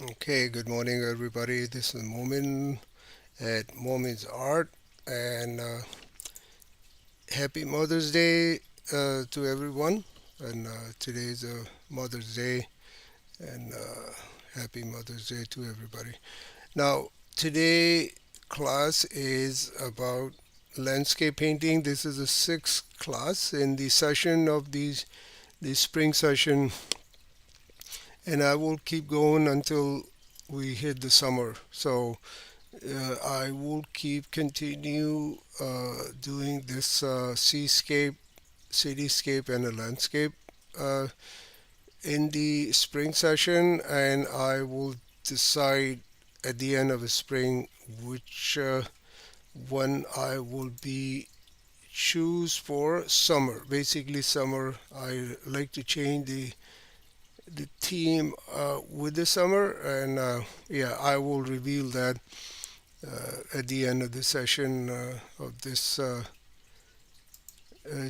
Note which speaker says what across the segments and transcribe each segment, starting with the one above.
Speaker 1: Okay, good morning, everybody. This is Momin at Momin's Art, and happy Mother's Day to everyone. And today's Mother's Day, and happy Mother's Day to everybody. Now, today class is about landscape painting. This is the sixth class in the session of the spring session, and I will keep going until we hit the summer. So I will keep continue doing this seascape, cityscape, and a landscape uh, in the spring session, and I will decide at the end of the spring which one I will be choose for summer. Basically, summer. I like to change the theme with the summer, and yeah, I will reveal that at the end of the session of this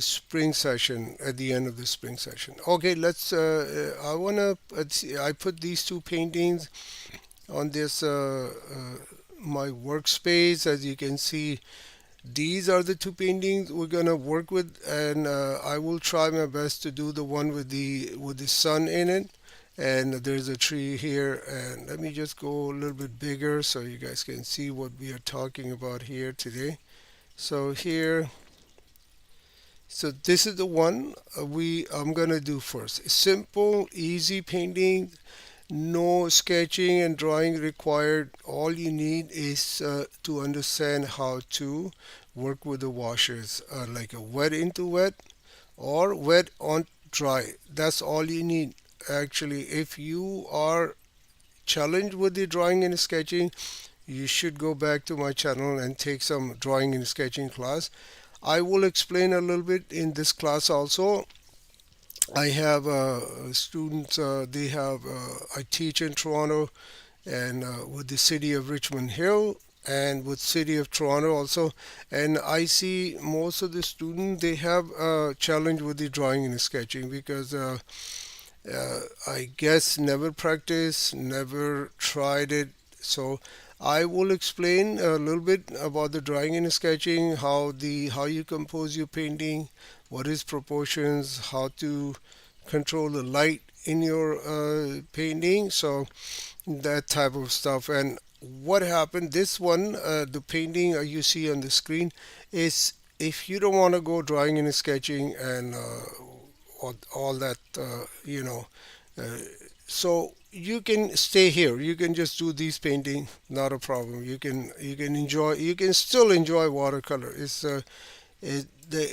Speaker 1: spring session. At the end of the spring session. Okay, let's. I wanna. I put these two paintings on this my workspace. As you can see, these are the two paintings we're gonna work with, and I will try my best to do the one with the sun in it. And there's a tree here, and let me just go a little bit bigger so you guys can see what we are talking about here today. So here, so this is the one I'm gonna do first. Simple, easy painting, no sketching and drawing required. All you need is to understand how to work with the washes, like a wet into wet or wet on dry. That's all you need. Actually, if you are challenged with the drawing and sketching, you should go back to my channel and take some drawing and sketching class. I will explain a little bit in this class also. I have students, I teach in Toronto and with the city of Richmond Hill and with city of Toronto also. And I see most of the students, they have a challenge with the drawing and sketching because I guess never practiced, never tried it. So I will explain a little bit about the drawing and sketching, how you compose your painting, what is proportions, how to control the light in your painting. So that type of stuff. And what happened? This one, the painting you see on the screen, is if you don't want to go drawing and sketching and all that, uh, so you can stay here. You can just do these painting, not a problem. You can enjoy. You can still enjoy watercolor.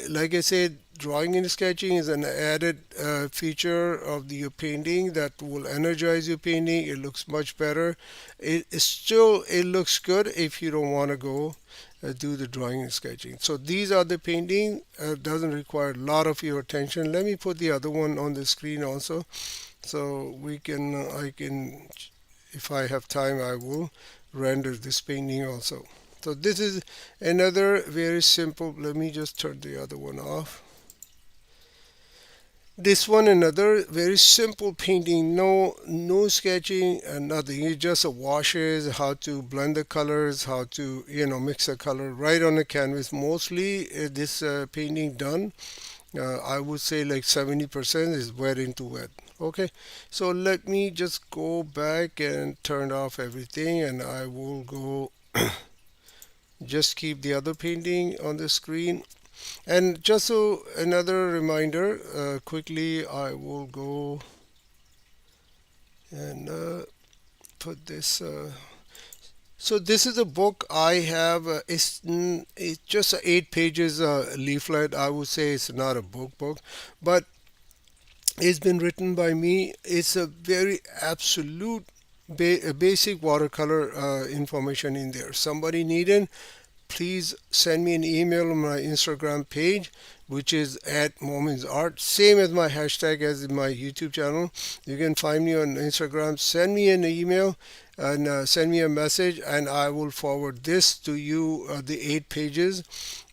Speaker 1: Like I said, drawing and sketching is an added feature of your painting that will energize your painting. It looks much better. It looks good if you don't want to go do the drawing and sketching. So these are the painting. Doesn't require a lot of your attention. Let me put the other one on the screen also, so we can. I can, if I have time, I will render this painting also. So this is another very simple. Let me just turn the other one off. This one another very simple painting. No sketching and nothing. It's just a washes, how to blend the colors, how to mix the color right on the canvas. Mostly this painting done. I would say like 70% is wet into wet. Okay, so let me just go back and turn off everything, and I will go just keep the other painting on the screen. And just so another reminder, quickly I will go and put this. So this is a book I have. It's just 8 pages leaflet. I would say it's not a book, but it's been written by me. It's a very absolute basic watercolor information in there. Somebody needing, please send me an email on my Instagram page, which is at Moments Art. Same as my hashtag as in my YouTube channel. You can find me on Instagram. Send me an email and send me a message, and I will forward this to you. The 8 pages.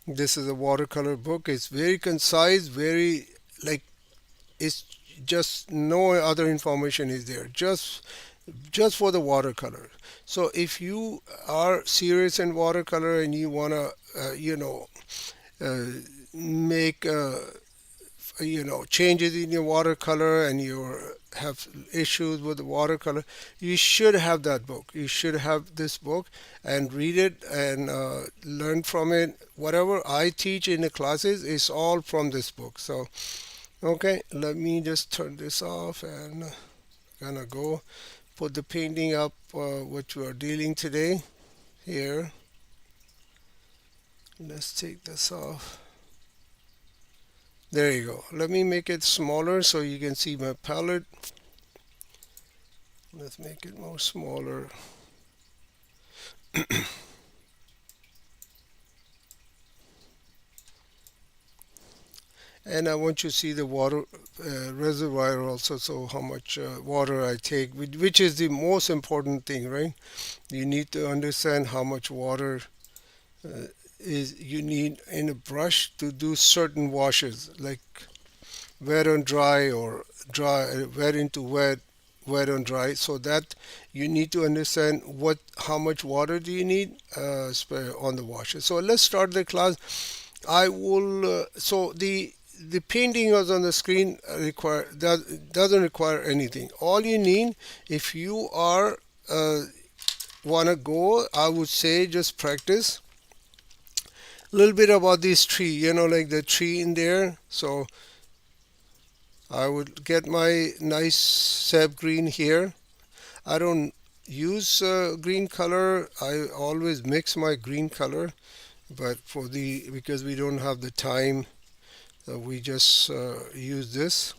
Speaker 1: This is a watercolor book. It's very concise, very like it's just no other information is there. Just just for the watercolor. So if you are serious in watercolor and you want to, uh, make changes in your watercolor and you have issues with the watercolor, you should have that book. You should have this book and read it and learn from it. Whatever I teach in the classes is all from this book. So okay, let me just turn this off and gonna go put the painting up which we are dealing today here. Let's take this off. There you go. Let me make it smaller so you can see my palette. Let's make it more smaller. And I want you to see the water reservoir also, so how much water I take, which is the most important thing, right? You need to understand how much water uh, is you need in a brush to do certain washes, like wet on dry or dry wet into wet, wet on dry. So that you need to understand how much water do you need on the washes. So let's start the class. I will. So the painting was on the screen doesn't require anything. All you need, if you are wanna go, I would say just practice a little bit about this tree. Like the tree in there. So I would get my nice sap green here. I don't use green color. I always mix my green color, but because we don't have the time, we just use this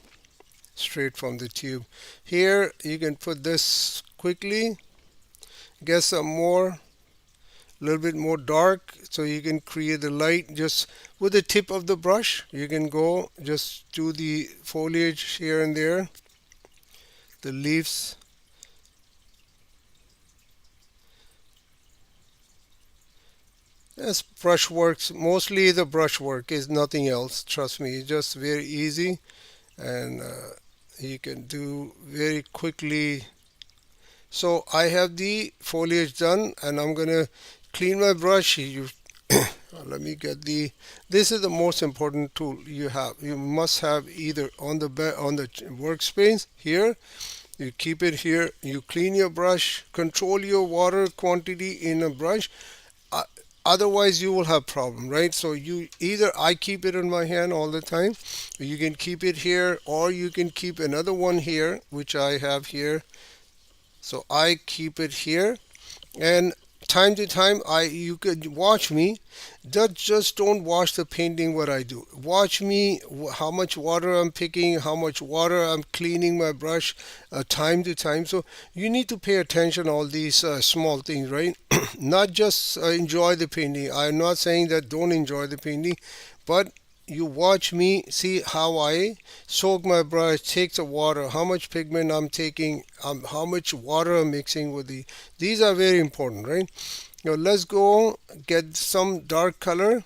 Speaker 1: straight from the tube. Here you can put this quickly, get some more, a little bit more dark, so you can create the light just with the tip of the brush. You can go just do the foliage here and there, the leaves. Yes, brush works. Mostly the brush work is nothing else. Trust me, it's just very easy, and you can do very quickly. So I have the foliage done, and I'm gonna clean my brush. Let me get this is the most important tool you have. You must have either on the workspace here. You keep it here. You clean your brush. Control your water quantity in a brush. Uh, Otherwise, you will have problem, right? So you either I keep it in my hand all the time. You can keep it here, or you can keep another one here, which I have here. So I keep it here, and time to time you could watch me. Just don't watch the painting what I do. Watch me how much water I'm picking, how much water I'm cleaning my brush time to time. So you need to pay attention all these small things, right? Not just enjoy the painting. I'm not saying that don't enjoy the painting, but you watch me, see how I soak my brush, take the water, how much pigment I'm taking, how much water I'm mixing with these are very important, right? Now let's go get some dark color.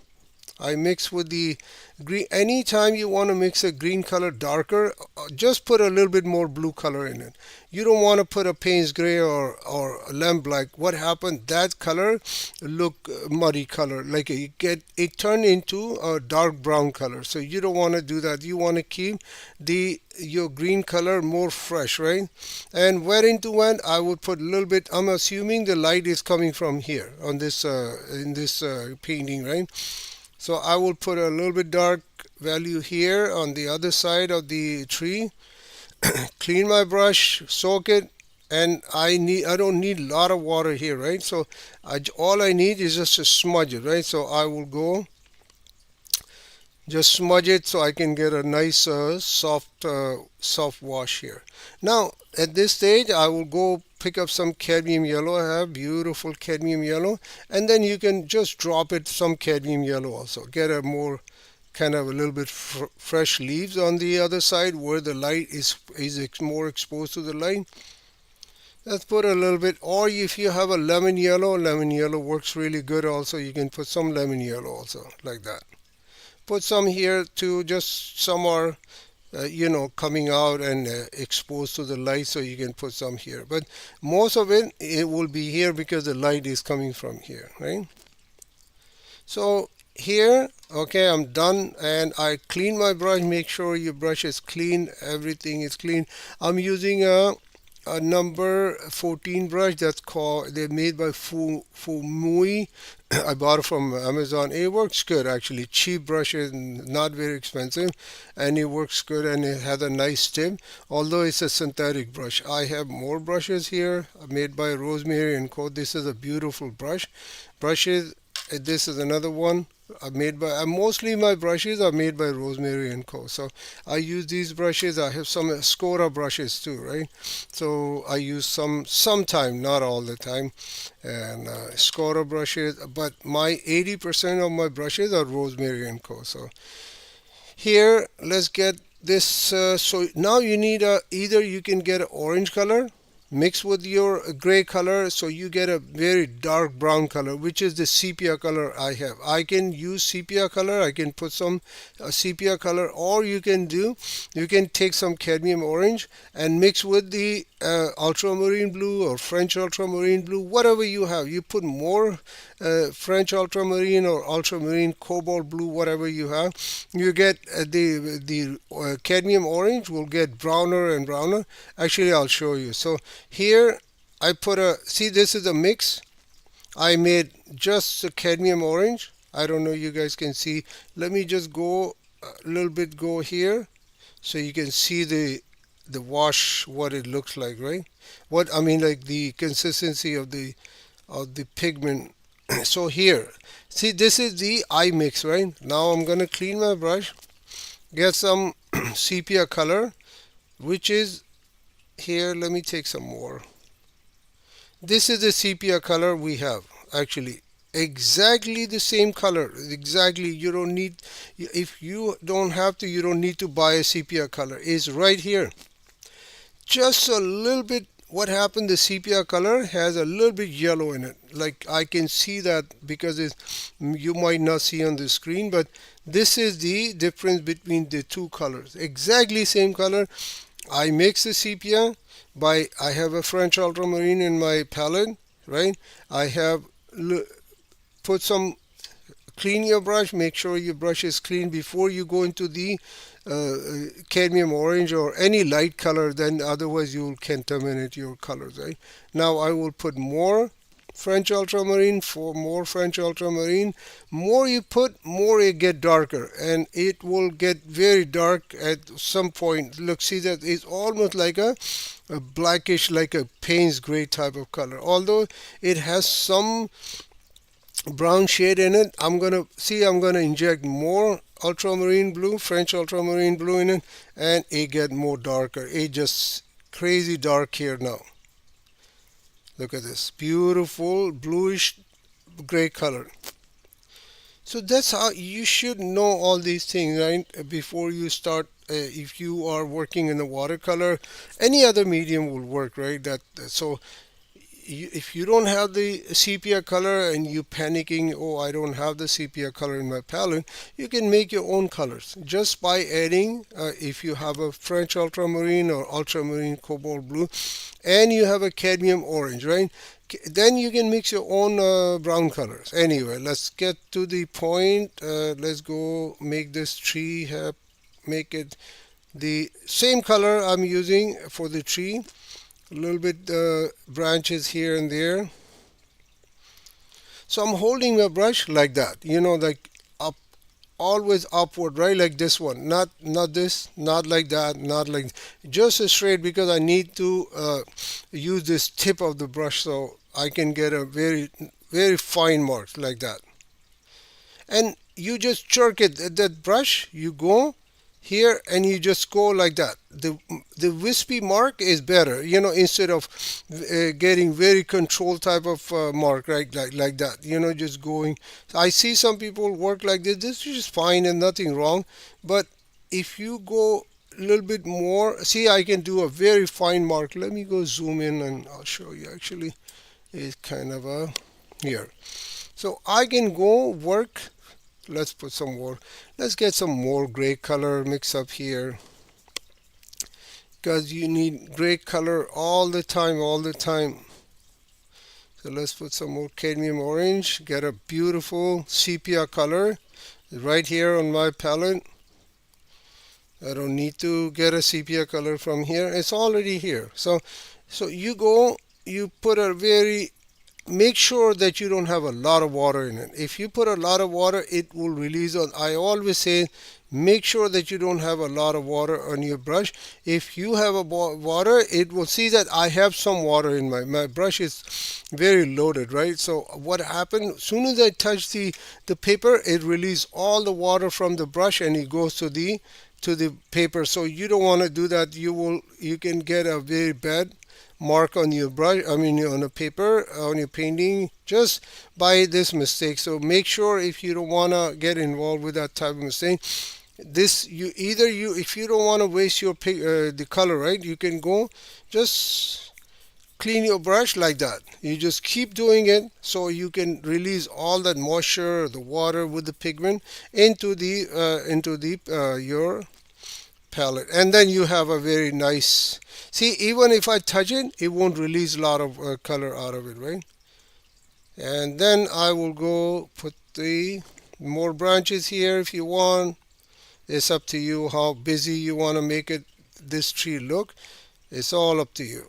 Speaker 1: I mix with the green. Anytime you want to mix a green color darker, just put a little bit more blue color in it. You don't want to put a Payne's gray or a lamp black. What happened? That color look muddy color, like it turned into a dark brown color. So you don't want to do that. You want to keep your green color more fresh, right? And where into when I would put a little bit. I'm assuming the light is coming from here on this in this painting, right? So I will put a little bit dark value here on the other side of the tree. Clean my brush, soak it, and I don't need a lot of water here, right? So all I need is just to smudge it, right? So I will go just smudge it so I can get a nice soft wash here. Now at this stage I will go pick up some cadmium yellow. I have beautiful cadmium yellow, and then you can just drop it some cadmium yellow also. Get a more kind of a little bit fresh leaves on the other side where the light is more exposed to the light. Let's put a little bit, or if you have a lemon yellow works really good also. You can put some lemon yellow also like that. Put some here too, just some are coming out and exposed to the light, so you can put some here. But most of it will be here because the light is coming from here, right? So here, okay, I'm done, and I clean my brush. Make sure your brush is clean, everything is clean. I'm using a number 14 brush that's called, they're made by Fumui. I bought it from Amazon. It works good actually. Cheap brushes, not very expensive, and it works good, and it has a nice tip. Although it's a synthetic brush, I have more brushes here made by Rosemary and Co. This is a beautiful brush. Brushes. This is another one made by. Mostly my brushes are made by Rosemary and Co. So I use these brushes. I have some Scora brushes too, right? So I use sometime, not all the time, and Scora brushes. But my 80% of my brushes are Rosemary and Co. So here, let's get this. So now you need either you can get an orange color mixed with your gray color, so you get a very dark brown color, which is the sepia color I have. I can use sepia color. I can put some sepia color, or you can take some cadmium orange and mix with the ultramarine blue or French ultramarine blue, whatever you have. You put more French ultramarine or ultramarine cobalt blue, whatever you have. You get the cadmium orange will get browner and browner. Actually, I'll show you. So here I put see, this is a mix. I made just the cadmium orange. I don't know, you guys can see. Let me just go a little bit, go here, so you can see the wash, what it looks like, right? What I mean, like the consistency of the pigment. So here, see, this is the eye mix, right? Now I'm gonna clean my brush, get some sepia color, which is here. Let me take some more. This is the sepia color we have actually. Exactly the same color. Exactly. You don't need, if you don't have to, you don't need to buy a sepia color. It's right here. Just a little bit. What happened, the sepia color has a little bit yellow in it. Like I can see that because you might not see on the screen, but this is the difference between the two colors. Exactly same color. I mix the sepia by, I have a French ultramarine in my palette, right? I have put some, clean your brush, make sure your brush is clean before you go into the cadmium orange or any light color, then otherwise you will contaminate your colors, right? Now I will put more French ultramarine, for more French ultramarine. More you put, more it get darker, and it will get very dark at some point. Look, see that it's almost like a blackish, like a Payne's gray type of color. Although it has some brown shade in it, I'm gonna inject more ultramarine blue, French ultramarine blue in it, and it get more darker. It just crazy dark here now. Look at this beautiful bluish gray color. So that's how you should know all these things, right? Before you start, if you are working in the watercolor, any other medium will work, right? So if you don't have the sepia color and you panicking, oh, I don't have the sepia color in my palette, you can make your own colors just by adding, if you have a French ultramarine or ultramarine cobalt blue, and you have a cadmium orange, right? Then you can mix your own brown colors. Anyway, let's get to the point. Let's go make this tree, make it the same color I'm using for the tree. A little bit branches here and there. So I'm holding my brush like that, like up, always upward, right? Like this one, not this, not like that, not like, just straight, because I need to use this tip of the brush so I can get a very very fine mark like that. And you just jerk it, that brush, you go here and you just go like that. The wispy mark is better, instead of getting very controlled type of mark, right? Like that, just going. I see some people work like this. This is fine and nothing wrong. But if you go a little bit more, see, I can do a very fine mark. Let me go zoom in and I'll show you. Actually, it's kind of a here. So I can go work. Let's put some more. Let's get some more gray color mix up here. because you need great color all the time, all the time. So let's put some more cadmium orange, get a beautiful sepia color right here on my palette. I don't need to get a sepia color from here. It's already here. So you go, you put a very, make sure that you don't have a lot of water in it. If you put a lot of water, it will release on. I always say, make sure that you don't have a lot of water on your brush. If you have a water, it will see that I have some water in my brush is very loaded, right? So what happened, as soon as I touch the paper, it releases all the water from the brush and it goes to the paper. So you don't want to do that. You can get a very bad mark on your brush, I mean on a paper, on your painting, just by this mistake. So make sure, if you don't want to get involved with that type of mistake, this, you either, you if you don't want to waste your the color, right, you can go just clean your brush like that. You just keep doing it so you can release all that moisture, the water with the pigment into the your palette, and then you have a very nice, see, even if I touch it, it won't release a lot of color out of it, right? And then I will go put the more branches here if you want. It's up to you how busy you want to make it, this tree look. It's all up to you.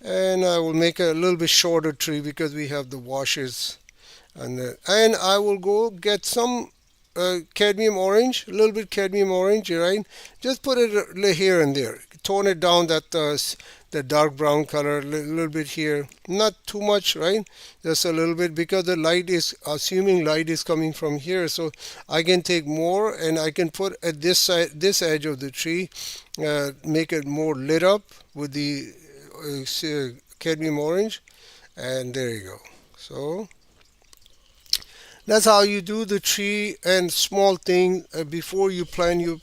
Speaker 1: And I will make a little bit shorter tree because we have the washes. And I will go get some cadmium orange, a little bit cadmium orange, right? Just put it here and there. Tone it down, that the dark brown color, a little bit here. Not too much, right? Just a little bit, because the light is, assuming light is coming from here. So I can take more and I can put at this side, this edge of the tree, make it more lit up with the cadmium orange. And there you go. So that's how you do the tree and small thing before you plan you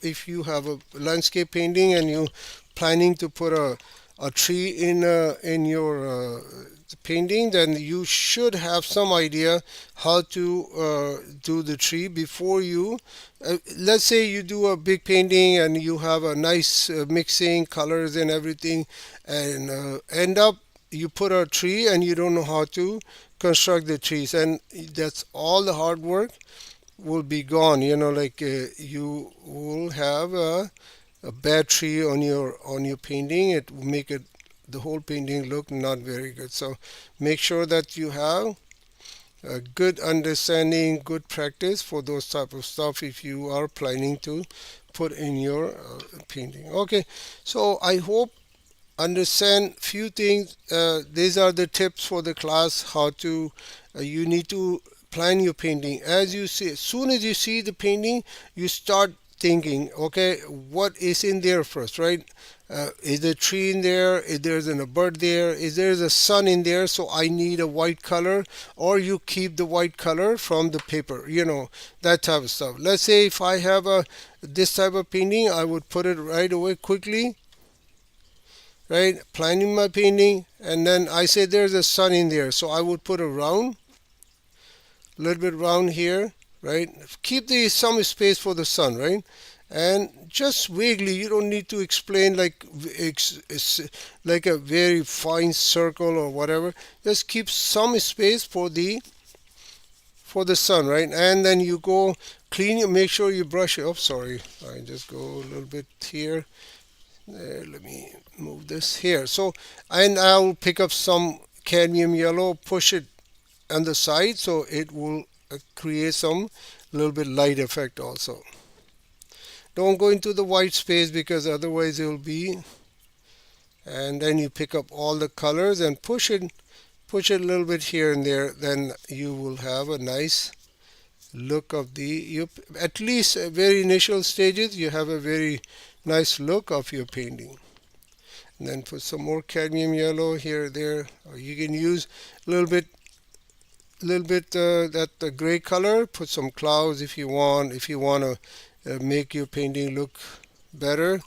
Speaker 1: if you have a landscape painting and you planning to put a tree in your painting, then you should have some idea how to do the tree before you let's say you do a big painting and you have a nice mixing colors and everything, and end up you put a tree and you don't know how to construct the trees, and that's all the hard work will be gone, like you will have a bad tree on your painting. It will make it, the whole painting, look not very good. So make sure that you have a good understanding, good practice for those type of stuff if you are planning to put in your painting. Okay, so I hope understand few things. These are the tips for the class, how to you need to plan your painting. As you see, as soon as you see the painting, you start thinking, okay, what is in there first, right? Is there a tree in there? Is there a bird there? Is there a sun in there? So I need a white color, or you keep the white color from the paper, that type of stuff. Let's say if I have this type of painting, I would put it right away quickly, right? Planning my painting, and then I say there's a sun in there, so I would put a round, a little bit round here, right? Keep some space for the sun, right? And just vaguely, you don't need to explain like like a very fine circle or whatever. Just keep some space for the sun, right? And then you go clean it, make sure you brush it up. Sorry, I just go a little bit here. There, let me move this here. So, and I'll pick up some cadmium yellow, push it on the side, so it will create some little bit light effect also. Don't go into the white space because otherwise it will be. And then you pick up all the colors and push it a little bit here and there. Then you will have a nice look of at least very initial stages. You have a very nice look of your painting. And then put some more cadmium yellow here, there. Or you can use a little bit that gray color. Put some clouds if you want. If you want to make your painting look better.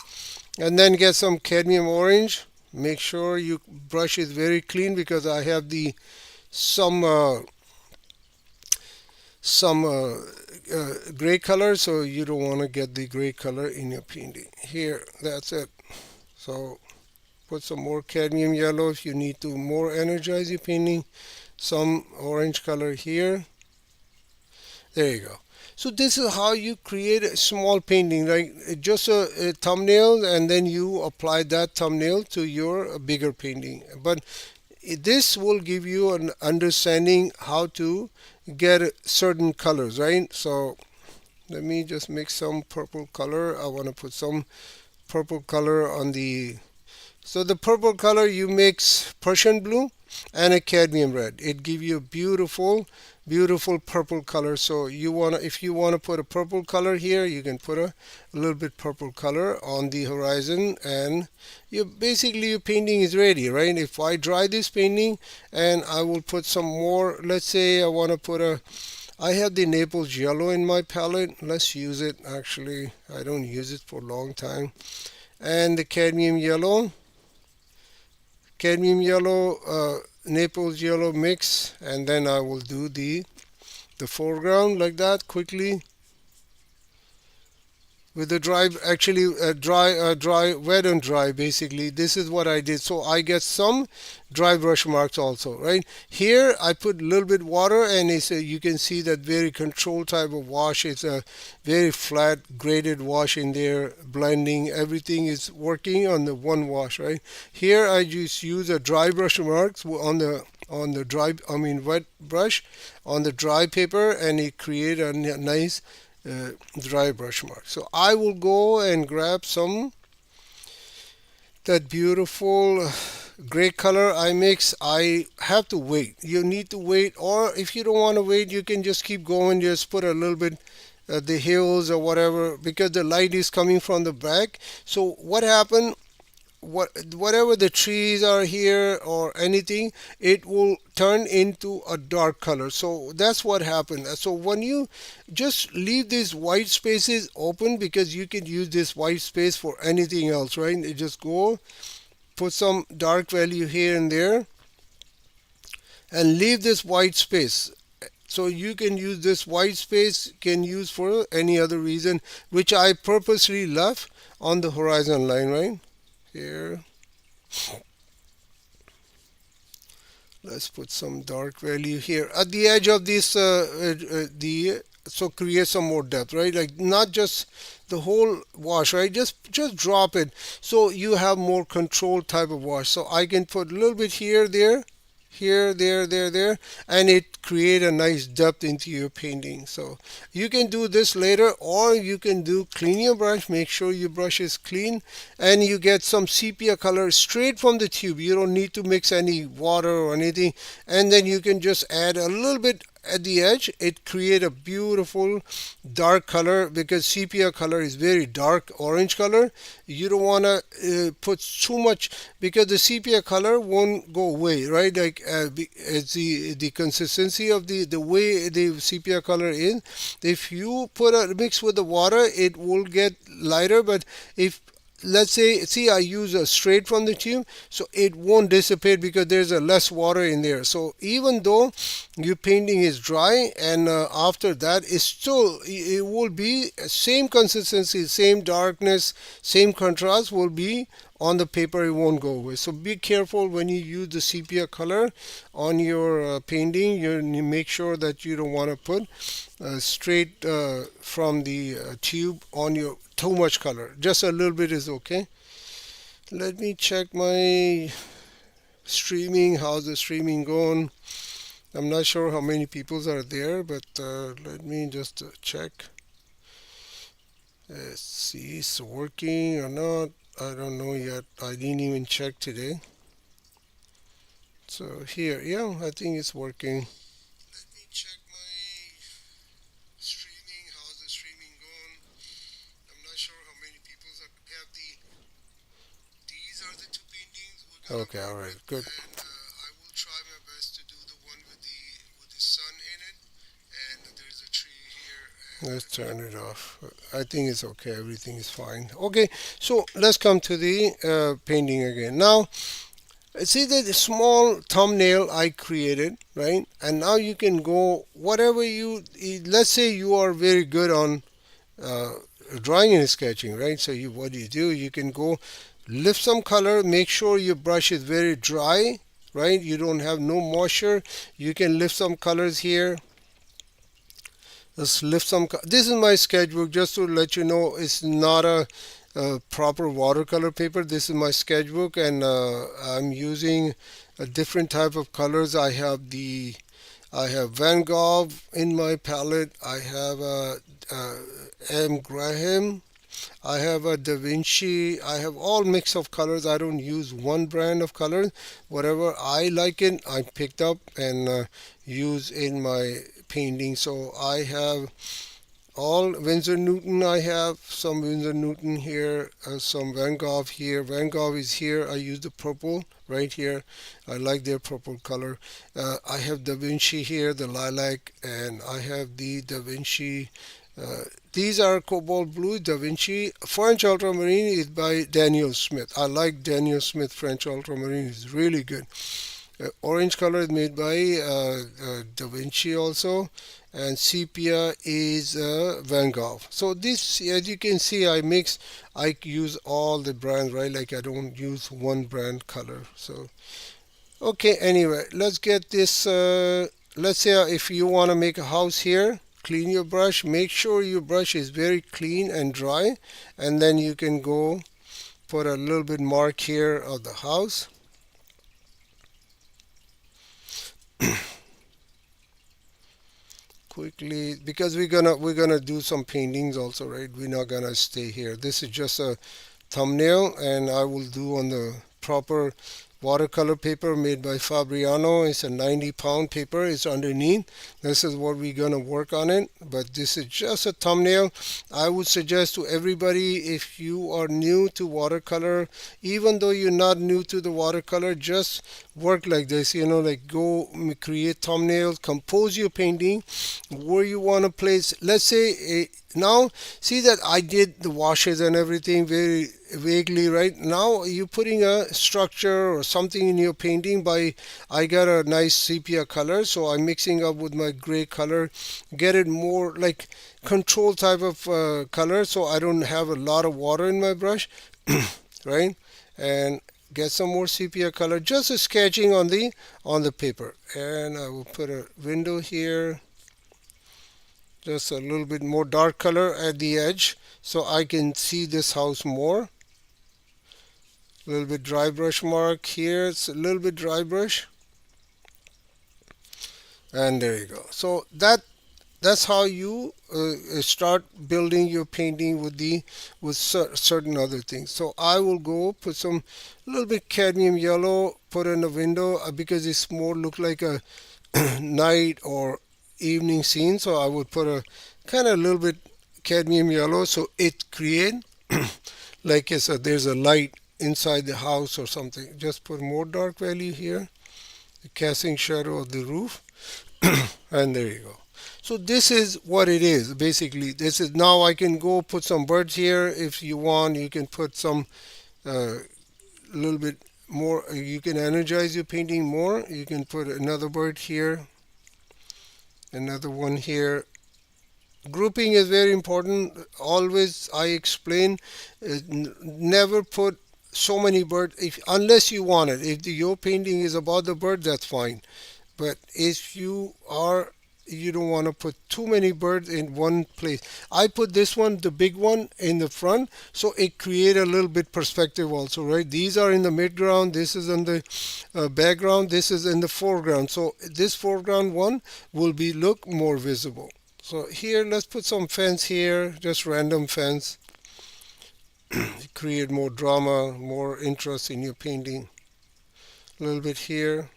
Speaker 1: And then get some cadmium orange. Make sure your brush is very clean because I have some gray color, so you don't want to get the gray color in your painting. Here, that's it. So put some more cadmium yellow if you need to more energize your painting. Some orange color here. There you go. So this is how you create a small painting, like just a thumbnail, and then you apply that thumbnail to your bigger painting. But this will give you an understanding how to get certain colors, right? So let me just make some purple color. I want to put some purple color on the, so the purple color, you mix Prussian blue and a cadmium red. It gives you a beautiful purple color. So you want to, if you want to put a purple color here, you can put a little bit purple color on the horizon, and you basically your painting is ready, right? If I dry this painting and I will put some more, let's say I want to put a, I have the Naples yellow in my palette. Let's use it. Actually, I don't use it for a long time. And the cadmium yellow, Naples yellow mix, and then I will do the foreground like that quickly with the dry, actually dry, wet and dry. Basically, this is what I did. So I get some dry brush marks also, right? Here I put a little bit water, and it's a, you can see that very controlled type of wash. It's a very flat graded wash in there, blending. Everything is working on the one wash, right? Here I just use a dry brush marks on the dry, I mean wet brush on the dry paper, and it create a nice dry brush mark. So I will go and grab some that beautiful gray color I mix. I have to wait. You need to wait, or if you don't want to wait, you can just keep going. Just put a little bit the hills or whatever, because the light is coming from the back. So what happened? Whatever the trees are here or anything, it will turn into a dark color. So that's what happened. So when you just leave these white spaces open, because you can use this white space for anything else, right? You just go put some dark value here and there and leave this white space. So you can use this white space, can use for any other reason, which I purposely left on the horizon line, right here. Let's put some dark value here at the edge of this the, so create some more depth, right? Like not just the whole wash, right? Just drop it, so you have more control type of wash. So I can put a little bit here, there, here, there, and it create a nice depth into your painting. So you can do this later, or you can do clean your brush. Make sure your brush is clean, and you get some sepia color straight from the tube. You don't need to mix any water or anything, and then you can just add a little bit at the edge. It create a beautiful dark color, because sepia color is very dark orange color. You don't want to put too much, because the sepia color won't go away, right? Like it's the consistency of the way the sepia color is. If you put a mix with the water, it will get lighter. But if, let's say, see, I use a straight from the tube, so it won't dissipate because there's a less water in there. So even though your painting is dry, and after that, it's still, it will be same consistency, same darkness, same contrast will be on the paper. It won't go away. So be careful when you use the sepia color on your painting. You make sure that you don't want to put straight from the tube on your too much color. Just a little bit is okay. Let me check my streaming. How's the streaming going? I'm not sure how many people are there, but let me just check. Let's see, it's working or not. I don't know yet. I didn't even check today. So here, yeah, I think it's working. Let me check my streaming. How's the streaming going? I'm not sure how many people have the. These are the two paintings we're gonna okay, all right, good. And I will try my best to do the one with the sun in it, and there's a tree here. Let's turn it off. I think it's okay. Everything is fine. Okay, so let's come to the painting again. Now, See the small thumbnail I created, right? And now you can go whatever you, let's say you are very good on uh, drawing and sketching, right? So what do? You can go lift some color, make sure your brush is very dry, right? You don't have no moisture. You can lift some colors here. Let's lift some. This is my sketchbook, just to let you know it's not a proper watercolor paper. This is my sketchbook, and I'm using a different type of colors. I have Van Gogh in my palette. I have M. Graham. I have a Da Vinci. I have all mix of colors. I don't use one brand of colors. Whatever I like it, I picked up and use in my painting. So I have all Winsor Newton. I have some Winsor Newton here, some Van Gogh here. Van Gogh is here. I use the purple right here. I like their purple color. I have Da Vinci here, the lilac, and I have the Da Vinci. These are cobalt blue Da Vinci. French ultramarine is by Daniel Smith. I like Daniel Smith French ultramarine. It's really good. Orange color is made by Da Vinci also, and sepia is Van Gogh. So this, as you can see, I use all the brands, right? Like I don't use one brand color. So okay, anyway, let's get this. Let's say if you want to make a house here, clean your brush. Make sure your brush is very clean and dry, and then you can go put a little bit mark here of the house. Quickly, because we're gonna do some paintings also, right? We're not gonna stay here. This is just a thumbnail, and I will do on the proper watercolor paper made by Fabriano. It's a 90-pound paper. It's underneath. This is what we're gonna work on it, but this is just a thumbnail. I would suggest to everybody, if you are new to watercolor, even though you're not new to the watercolor, just work like this, like go create thumbnails, compose your painting where you want to place. Let's say now, see that I did the washes and everything very vaguely, right? Now you're putting a structure or something in your painting. By I got a nice sepia color, so I'm mixing up with my gray color, get it more like control type of color, so I don't have a lot of water in my brush. Right? And get some more sepia color, just a sketching on the paper. And I will put a window here, just a little bit more dark color at the edge, so I can see this house more. A little bit dry brush mark here. It's a little bit dry brush, and there you go. So that's how you start building your painting with certain other things. So I will go put some little bit cadmium yellow, put in the window, because it's more look like a night or evening scene. So I would put a kind of a little bit cadmium yellow, so it create like I said, there's a light inside the house or something. Just put more dark value here, the casting shadow of the roof. And there you go. So this is what it is basically. This is, now I can go put some birds here. If you want, you can put some little bit more. You can energize your painting more. You can put another bird here, another one here. Grouping is very important. Always I explain, never put so many birds unless you want it. If your painting is about the bird, that's fine. But if you don't want to put too many birds in one place. I put this one, the big one, in the front, so it create a little bit perspective also, right? These are in the midground, this is in the background, this is in the foreground. So this foreground one will be look more visible. So here, let's put some fence here, just random fence. Create more drama, more interest in your painting. A little bit here.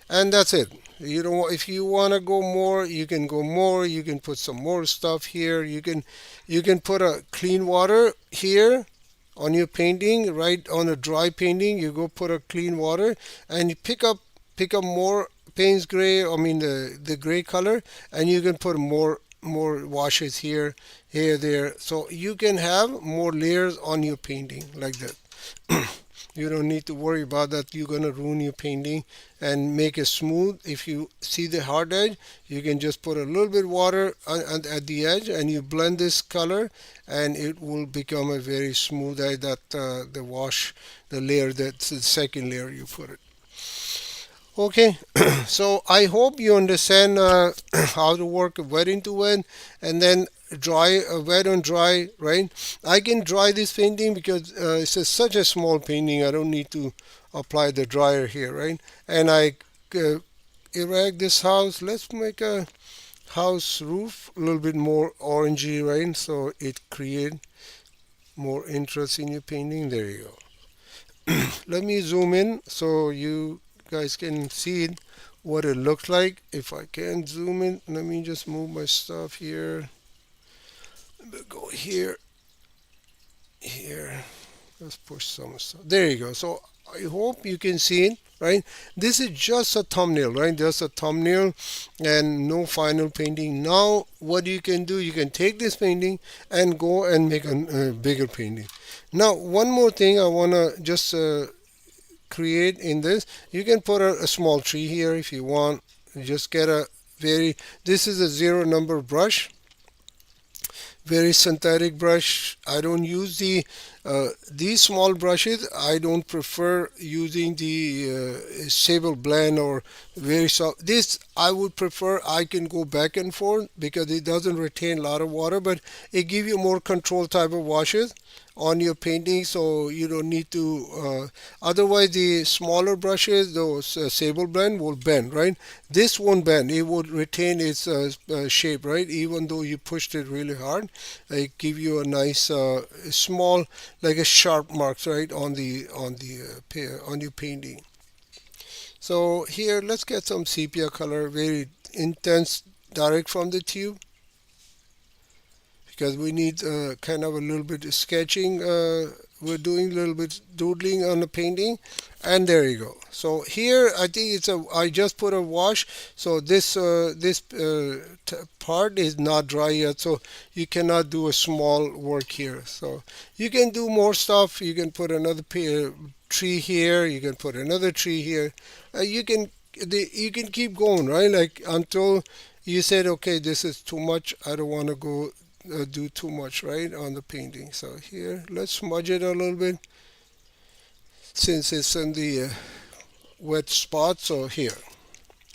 Speaker 1: And that's it. You don't. If you want to go more, you can go more. You can put some more stuff here. You can put a clean water here on your painting, right on a dry painting. You go put a clean water, and you pick up more Payne's gray. I mean the gray color, and you can put more washes here, there. So you can have more layers on your painting like that. You don't need to worry about that. You're gonna ruin your painting and make it smooth. If you see the hard edge, you can just put a little bit water at the edge, and you blend this color, and it will become a very smooth edge. That the wash, the layer, that's the second layer you put it. Okay, so I hope you understand how to work wet into wet, and then dry, wet on dry, right? I can dry this painting because such a small painting. I don't need to apply the dryer here, right? And I uh, erect this house. Let's make a house roof a little bit more orangey, right? So it create more interest in your painting. There you go. Let me zoom in so you guys can see it, what it looks like. If I can zoom in, let me just move my stuff here. Go here, here. Let's push some stuff. There you go. So I hope you can see it, right? This is just a thumbnail, right? Just a thumbnail and no final painting. Now, what you can do, you can take this painting and go and make a bigger painting. Now, one more thing I want to just create in this. You can put a small tree here if you want. Just get a very, this is a zero number brush, very synthetic brush. I don't use these small brushes. I don't prefer using the sable blend or very soft. This I would prefer. I can go back and forth because it doesn't retain a lot of water, but it gives you more control type of washes on your painting, so you don't need to otherwise the smaller brushes, those sable blend, will bend, right? This won't bend. It would retain its shape, right? Even though you pushed it really hard, it give you a nice small, like a sharp marks, right, on on your painting. So here, let's get some sepia color, very intense, direct from the tube, because we need kind of a little bit of sketching. We're doing a little bit doodling on the painting, and there you go. So here I think it's a. I just put a wash, so this part is not dry yet, so you cannot do a small work here. So you can do more stuff. You can put another tree here. You can put another tree here. You can keep going, right? Like until you said, okay, this is too much. I don't want to go do too much, right, on the painting. So here, let's smudge it a little bit since it's in the wet spot. So here,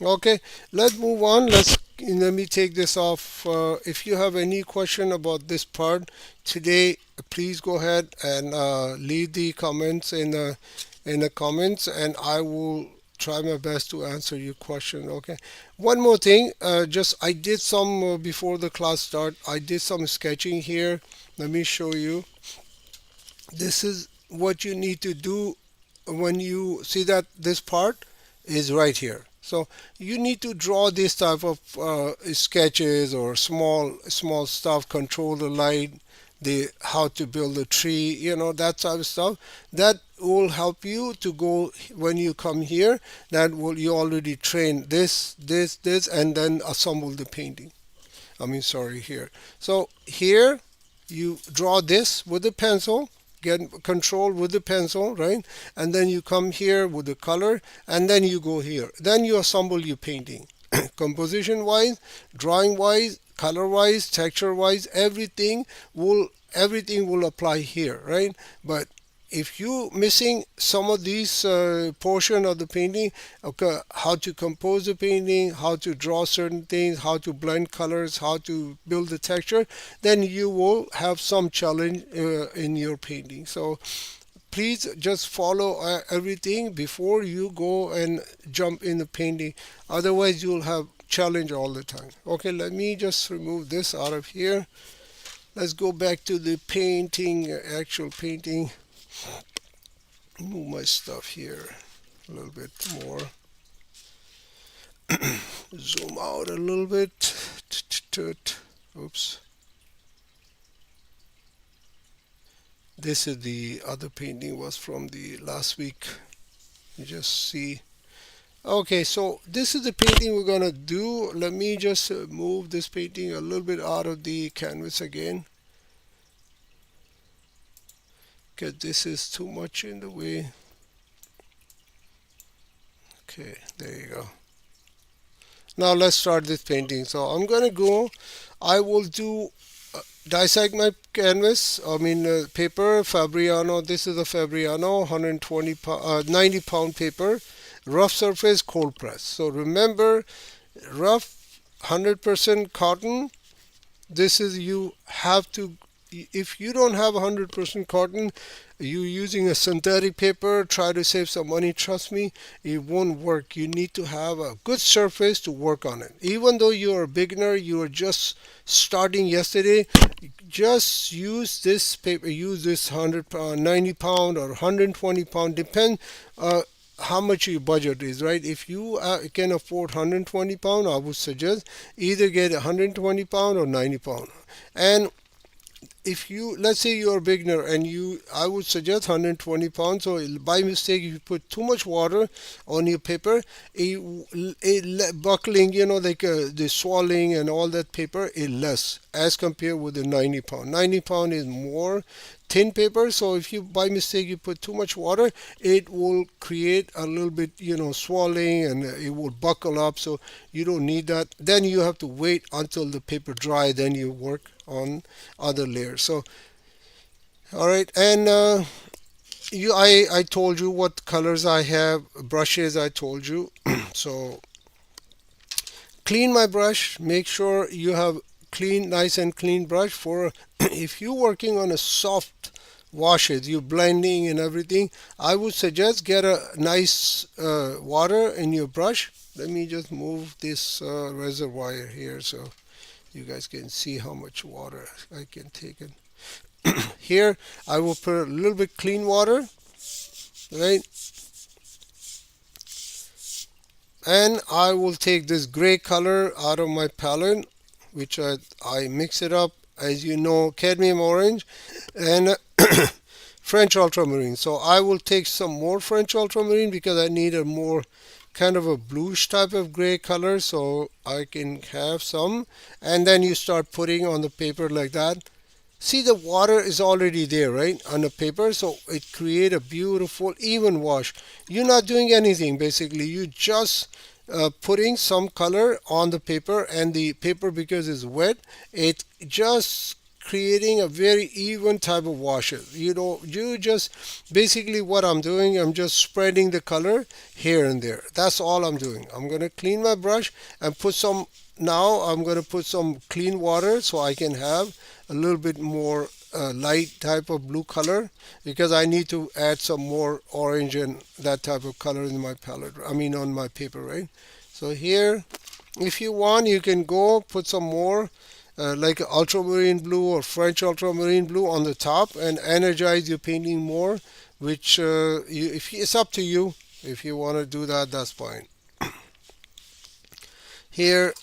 Speaker 1: okay, let's move on. Let me take this off. If you have any question about this part today, please go ahead and leave the comments in the comments, and I will try my best to answer your question. Okay. One more thing, just I did some before the class start. I did some sketching here. Let me show you. This is what you need to do when you see that this part is right here. So you need to draw this type of sketches or small stuff, control the light, the how to build a tree, that type of stuff. That will help you to go when you come here. That will you already train this, and then assemble the painting. I mean, sorry, here. So here you draw this with a pencil, get control with the pencil, right? And then you come here with the color, and then you go here. Then you assemble your painting. Composition wise, drawing wise, color wise, texture wise, everything will apply here, right? But if you missing some of these portion of the painting, okay, how to compose the painting, how to draw certain things, how to blend colors, how to build the texture, then you will have some challenge in your painting. So please just follow everything before you go and jump in the painting. Otherwise you'll have challenge all the time. Okay, let me just remove this out of here. Let's go back to the painting, actual painting. Move my stuff here a little bit more. Zoom out a little bit. Oops. This is the other painting, was from the last week. You just see. Okay, so this is the painting we're gonna do. Let me just move this painting a little bit out of the canvas again, because this is too much in the way. Okay, there you go. Now let's start this painting. So I'm gonna go, I will do dissect my canvas, paper, Fabriano. This is a Fabriano 120 90 pound paper, rough surface, cold press. So remember, rough 100% cotton. This is, you have to, if you don't have 100% cotton, you using a synthetic paper, try to save some money. Trust me, it won't work. You need to have a good surface to work on it. Even though you're a beginner, you are just starting yesterday, just use this paper, use this 100 pound, 90 pound or 120 pound, depend how much your budget is, right? If you can afford 120 pound, I would suggest either get 120 pound or 90 pound. And if you, let's say you're a beginner and you, I would suggest 120 pounds. So by mistake, if you put too much water on your paper, buckling, like the swelling and all that paper is less as compared with the 90 pound. 90 pound is more thin paper. So if you by mistake you put too much water, it will create a little bit, swelling, and it will buckle up. So you don't need that. Then you have to wait until the paper dry, then you work on other layers. So all right, and I told you what colors I have, brushes I told you. So clean my brush, make sure you have clean, nice and clean brush. For if you're working on a soft washes, you blending and everything, I would suggest get a nice water in your brush. Let me just move this reservoir here so you guys can see how much water I can take it. Here I will put a little bit clean water, right? And I will take this gray color out of my palette, which I mix it up, as you know, cadmium orange and French ultramarine. So I will take some more French ultramarine because I need a more kind of a bluish type of gray color, so I can have some. And then you start putting on the paper like that. See, the water is already there, right, on the paper, so it create a beautiful even wash. You're not doing anything basically. You just putting some color on the paper, and the paper, because it's wet, it just creating a very even type of washes. You just basically what I'm doing, I'm just spreading the color here and there. That's all I'm doing. I'm going to clean my brush and put some, now I'm going to put some clean water so I can have a little bit more light type of blue color, because I need to add some more orange and that type of color in my palette, on my paper, right? So here, if you want, you can go put some more like ultramarine blue or French ultramarine blue on the top and energize your painting more, which it's up to you. If you want to do that, that's fine. Here,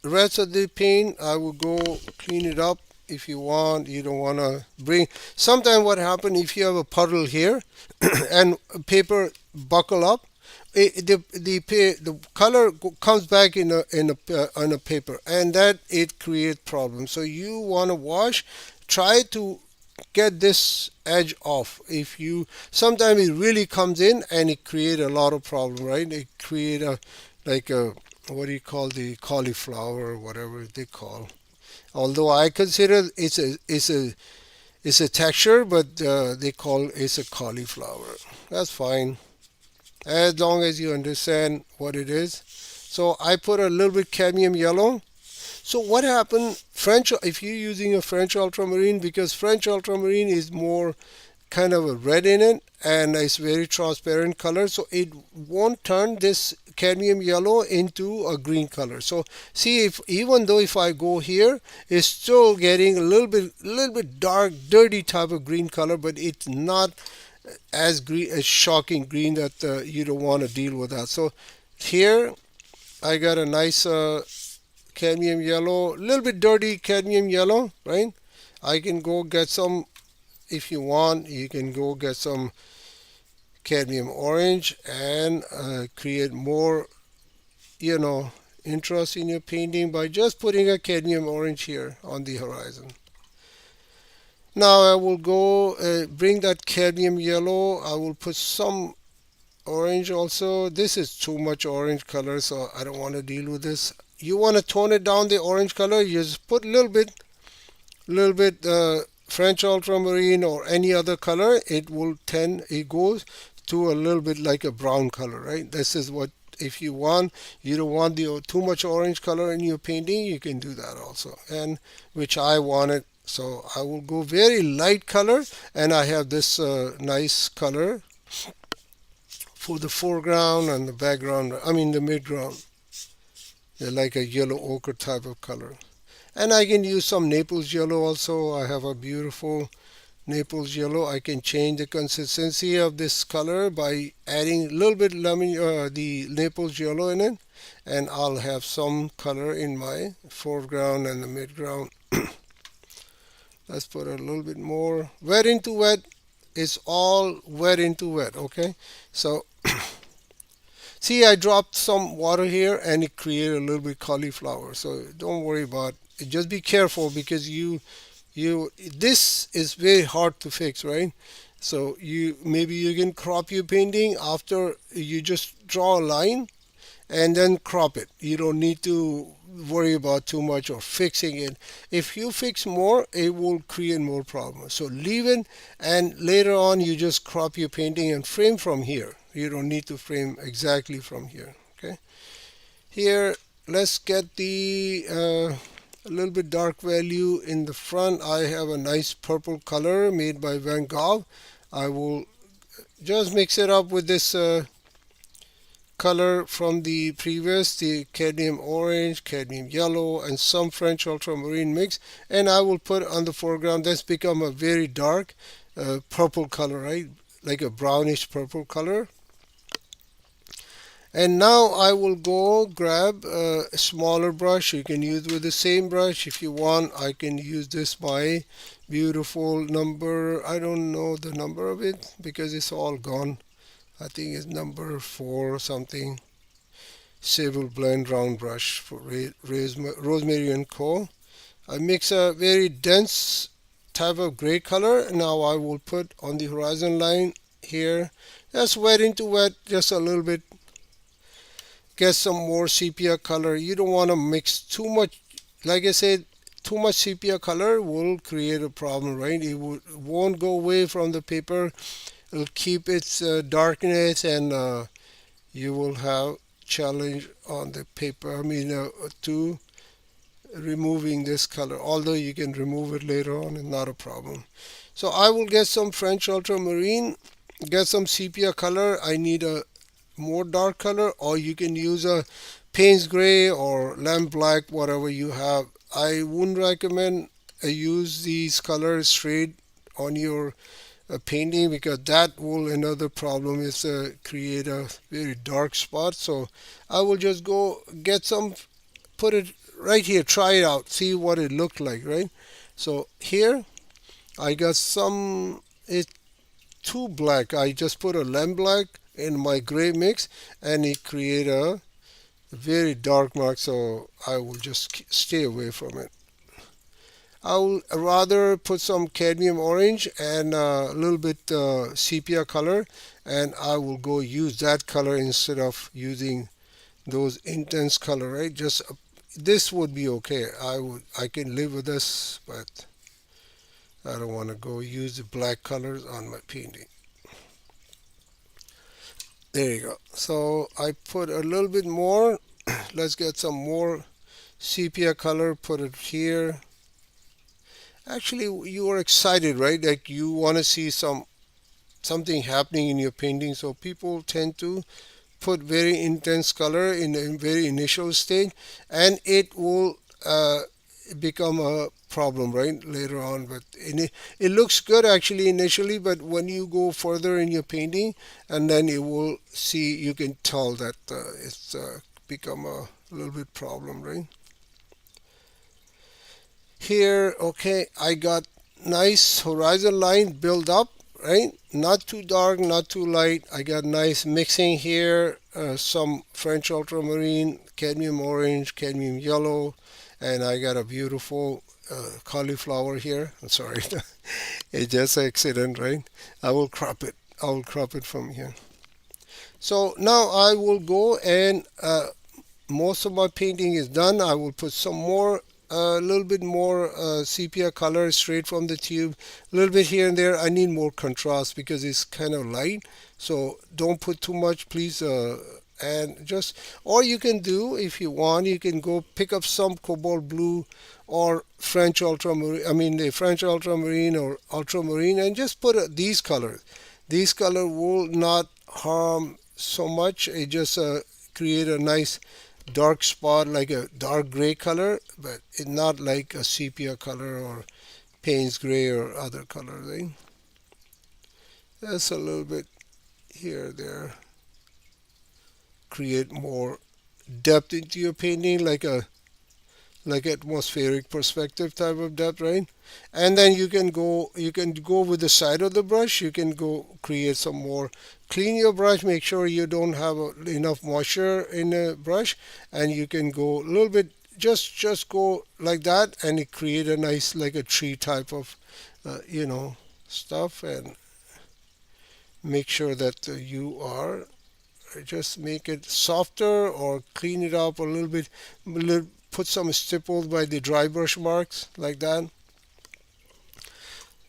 Speaker 1: rest of the paint, I will go clean it up. If you want, you don't want to bring, sometimes what happens if you have a puddle here and paper buckle up, the color comes back on a paper, and that it creates problems. So you want to wash, try to get this edge off. If you, sometimes it really comes in and it create a lot of problem, right? It create a, like a, what do you call, the cauliflower or whatever they call. Although I consider it's a texture, but they call it's a cauliflower. That's fine, as long as you understand what it is. So I put a little bit cadmium yellow. So what happened, French, if you're using a French ultramarine, because French ultramarine is more kind of a red in it and it's very transparent color, so it won't turn this cadmium yellow into a green color. So see, if even though if I go here, it's still getting a little bit dark, dirty type of green color, but it's not as green, as shocking green that you don't want to deal with that. So here I got a nice cadmium yellow, a little bit dirty cadmium yellow, right? I can go get some. If you want, you can go get some cadmium orange and create more, interest in your painting by just putting a cadmium orange here on the horizon. Now I will go bring that cadmium yellow. I will put some orange also. This is too much orange color, so I don't want to deal with this. You want to tone it down, the orange color, you just put a little bit French ultramarine or any other color. It goes to a little bit like a brown color, right? This is what, if you don't want the too much orange color in your painting, you can do that also. And which I wanted, so I will go very light color, and I have this nice color for the foreground and the background, I mean the midground. They're like a yellow ochre type of color. And I can use some Naples yellow also. I have a beautiful Naples yellow. I can change the consistency of this color by adding a little bit the Naples yellow in it, and I'll have some color in my foreground and the midground. Let's put a little bit more. Wet into wet is all wet into wet, okay? So see, I dropped some water here and it created a little bit cauliflower. So don't worry about it. Just be careful because this is very hard to fix, right? So maybe you can crop your painting after you just draw a line and then crop it. You don't need to worry about too much or fixing it. If you fix more, it will create more problems. So leave it, and later on you just crop your painting and frame from here. You don't need to frame exactly from here. Okay. Here, let's get the a little bit dark value in the front. I have a nice purple color made by Van Gogh. I will just mix it up with this color from the previous, the cadmium orange, cadmium yellow, and some French ultramarine mix, and I will put on the foreground. That's become a very dark purple color, right? Like a brownish purple color. And now I will go grab a smaller brush. You can use with the same brush if you want. I can use this my beautiful number. I don't know the number of it because it's all gone. I think it's number 4 or something. Sable Blend round brush for Rosemary and Co. I mix a very dense type of gray color. Now I will put on the horizon line here. Just wet into wet, just a little bit. Get some more sepia color. You don't want to mix too much. Like I said, too much sepia color will create a problem, right? Won't go away from the paper. It'll keep its darkness, and you will have challenge on the paper. I mean, to removing this color. Although you can remove it later on, it's not a problem. So I will get some French ultramarine, get some sepia color. I need a more dark color, or you can use a Payne's gray or lamp black, whatever you have. I wouldn't recommend use these colors straight on your painting, because that will, another problem is create a very dark spot. So I will just go get some, put it right here, try it out, see what it looked like, right? So here I got some, it's too black. I just put a lamp black in my gray mix, and it create a very dark mark, so I will just stay away from it. I will rather put some cadmium orange and a little bit sepia color, and I will go use that color instead of using those intense color, right? Just this would be okay. I can live with this, but I don't want to go use the black colors on my painting. There you go. So I put a little bit more. Let's get some more sepia color, put it here. Actually, you are excited, right? Like you want to see something happening in your painting. So people tend to put very intense color in a very initial stage, and it will become a problem, right, later on. But it looks good actually initially, but when you go further in your painting, and then it will see, you can tell that it's become a little bit problem, right? Here, okay, I got nice horizon line build up, right? Not too dark, not too light. I got nice mixing here, some French ultramarine, cadmium orange, cadmium yellow, and I got a beautiful cauliflower here. I'm sorry, it's just an accident, right? I will crop it. I will crop it from here. So now I will go and most of my painting is done. I will put some more, a little bit more sepia color straight from the tube, a little bit here and there. I need more contrast because it's kind of light, so don't put too much, please. And just, or you can do, if you want, you can go pick up some cobalt blue or French ultramarine, I mean the French ultramarine or ultramarine, and just put these colors. These color will not harm so much. It just create a nice dark spot, like a dark gray color, but it's not like a sepia color or Payne's gray or other color thing. That's a little bit here, there. Create more depth into your painting, like atmospheric perspective type of depth, right? And then you can go with the side of the brush. You can go create some more. Clean your brush, make sure you don't have enough moisture in the brush, and you can go a little bit, just go like that, and it create a nice, like a tree type of stuff. And make sure that you are just make it softer or clean it up a little bit, put some stipples by the dry brush marks, like that.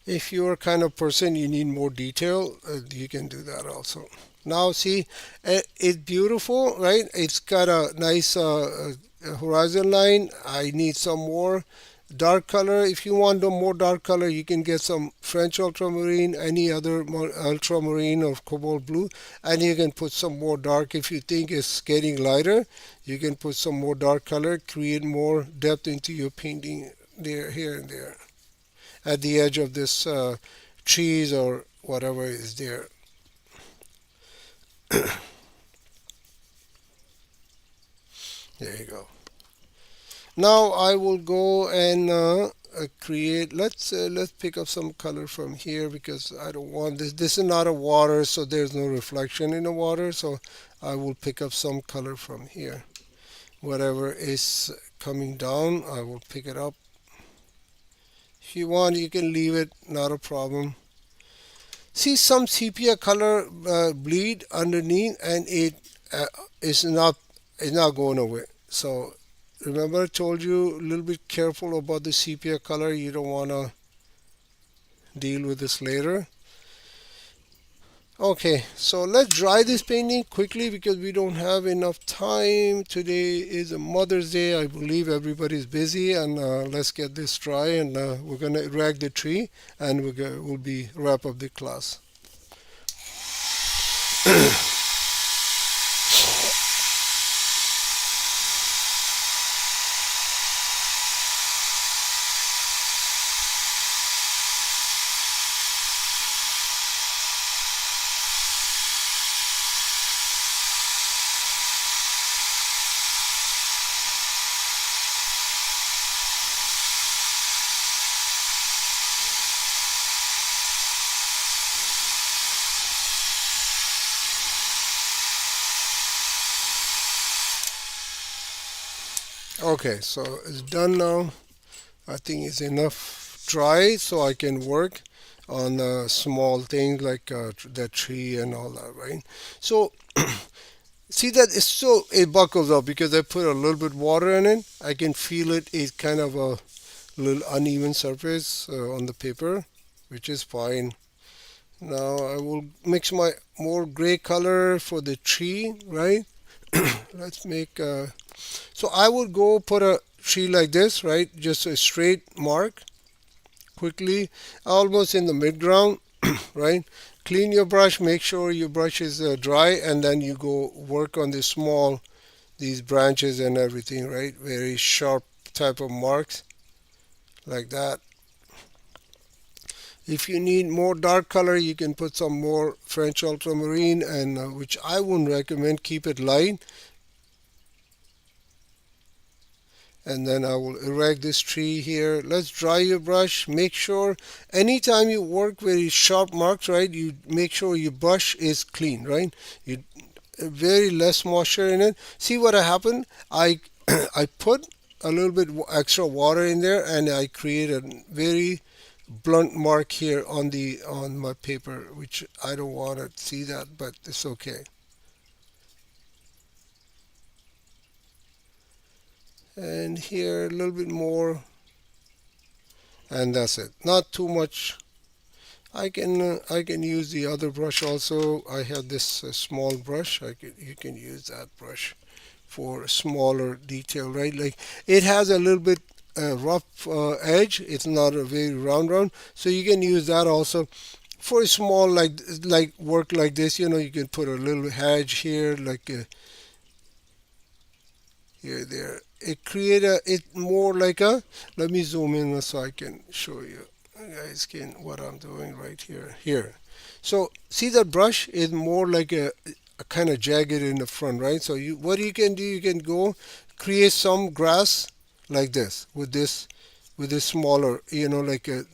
Speaker 1: If you're a kind of person you need more detail, you can do that also. Now see, it's beautiful, right? It's got a nice horizon line. I need some more dark color. If you want the more dark color, you can get some French ultramarine, any other ultramarine or cobalt blue, and you can put some more dark. If you think it's getting lighter, you can put some more dark color, create more depth into your painting there, here and there, at the edge of this trees or whatever is there. There you go. Now I will go and create. Let's pick up some color from here, because I don't want this. This is not a water, so there's no reflection in the water. So I will pick up some color from here. Whatever is coming down, I will pick it up. If you want, you can leave it, not a problem. See, some sepia color bleed underneath, and it is not going away. So remember, I told you a little bit careful about the sepia color. You don't want to deal with this later. Okay, so let's dry this painting quickly because we don't have enough time. Today is a Mother's Day. I believe everybody's busy, and let's get this dry, and we're gonna erect the tree, and we'll be wrap up the class. Okay, so it's done now. I think it's enough dry so I can work on small things like the tree and all that, right? So see that it's so, it buckles up because I put a little bit water in it. I can feel it. It's kind of a little uneven surface on the paper, which is fine. Now I will mix my more gray color for the tree, right? Let's make so I would go put a tree like this, right? Just a straight mark quickly, almost in the midground, right? Clean your brush, make sure your brush is dry, and then you go work on the small, these branches and everything, right? Very sharp type of marks, like that. If you need more dark color, you can put some more French ultramarine, and which I wouldn't recommend. Keep it light. And then I will erect this tree here. Let's dry your brush. Make sure anytime you work very sharp marks, right, you make sure your brush is clean, right? You very less moisture in it. See what happened? I I put a little bit extra water in there, and I create a very blunt mark here on my paper, which I don't want to see that, but it's okay. and here a little bit more, and that's it. Not too much. I can use the other brush also. I have this small brush. You can use that brush for smaller detail, right? Like it has a little bit rough edge. It's not a very round, so you can use that also for a small like work like this. You can put a little edge here, like here there. It create it more like a. Let me zoom in so I can show you guys can what I'm doing right here. So see that brush is more like a kind of jagged in the front, right? So what you can do, you can go create some grass like this with this smaller, like a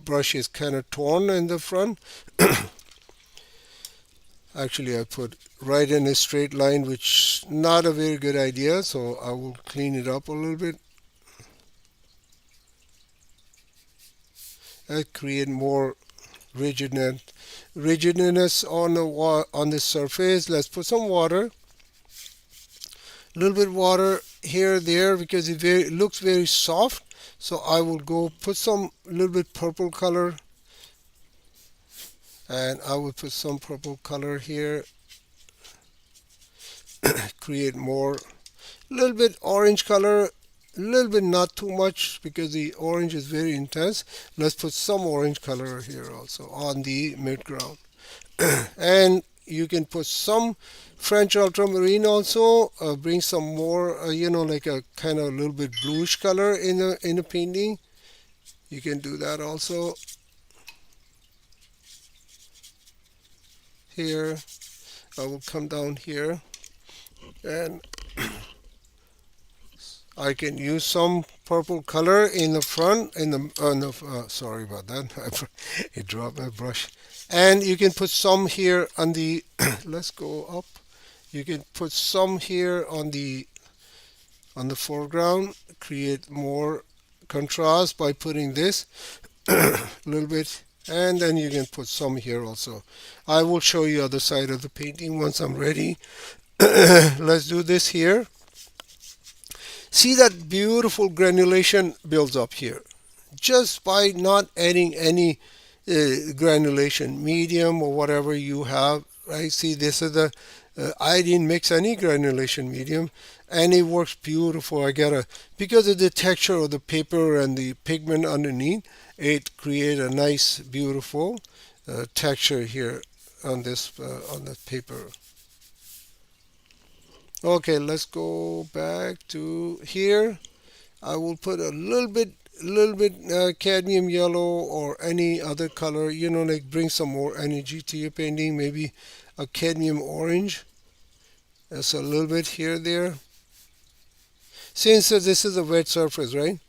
Speaker 1: brush is kind of torn in the front. Actually, I put right in a straight line, which not a very good idea, so I will clean it up a little bit and create more rigidness on on the surface. Let's put some water, a little bit water here there because it looks very soft. So I will go put some little bit purple color, and I will put some purple color here. Create more, a little bit orange color, a little bit, not too much because the orange is very intense. Let's put some orange color here also on the midground. And you can put some French ultramarine also, bring some more, like a kind of a little bit bluish color in the painting. You can do that also here. I will come down here, and I can use some purple color in the front, sorry about that. It dropped my brush. And you can put some here on the, let's go up. You can put some here on the foreground, create more contrast by putting this a little bit, and then you can put some here also. I will show you other side of the painting once I'm ready. Let's do this here. See that beautiful granulation builds up here just by not adding any granulation, medium or whatever you have. Right? See, this is the I didn't mix any granulation medium, and it works beautiful. Because of the texture of the paper and the pigment underneath, it creates a nice, beautiful texture here on on the paper. Okay, let's go back to here. I will put a little bit cadmium yellow or any other color, like bring some more energy to your painting. Maybe a cadmium orange. That's a little bit here there. Since this is a wet surface, right?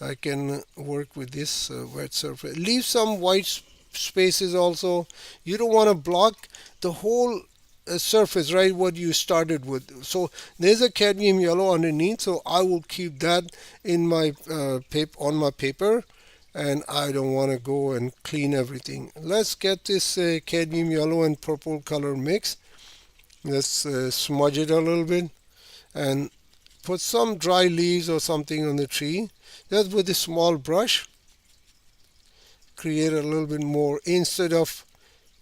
Speaker 1: I can work with this wet surface. Leave some white spaces also. You don't want to block the whole surface, right? What you started with. So there's a cadmium yellow underneath, so I will keep that in my on my paper, and I don't want to go and clean everything. Let's get this cadmium yellow and purple color mix. Let's smudge it a little bit and put some dry leaves or something on the tree. Just with a small brush, create a little bit more instead of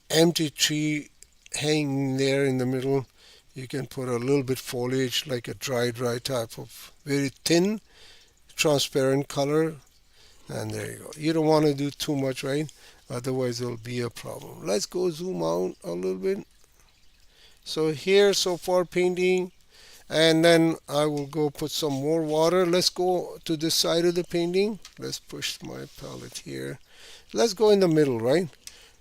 Speaker 1: empty tree hanging there in the middle. You can put a little bit foliage, like a dry type of very thin transparent color, and there you go. You don't want to do too much, right? Otherwise it'll be a problem. Let's go zoom out a little bit. So here so far painting, and then I will go put some more water. Let's go to this side of the painting. Let's push my palette here. Let's go in the middle, right?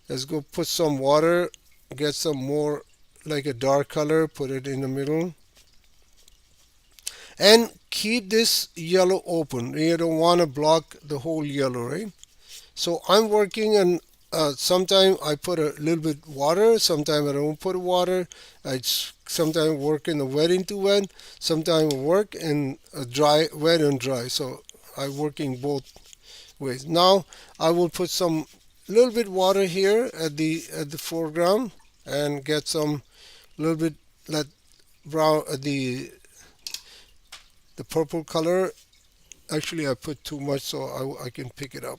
Speaker 1: Let's go put some water, get some more like a dark color, put it in the middle, and keep this yellow open. You don't want to block the whole yellow, right? So I'm working on sometimes I put a little bit water, sometimes I don't put water. I sometimes work in the wet into wet, sometimes work in a dry, wet and dry. So I work in both ways. Now I will put some little bit water here at the foreground and get some little bit let brown the the purple color. Actually, I put too much, so I can pick it up.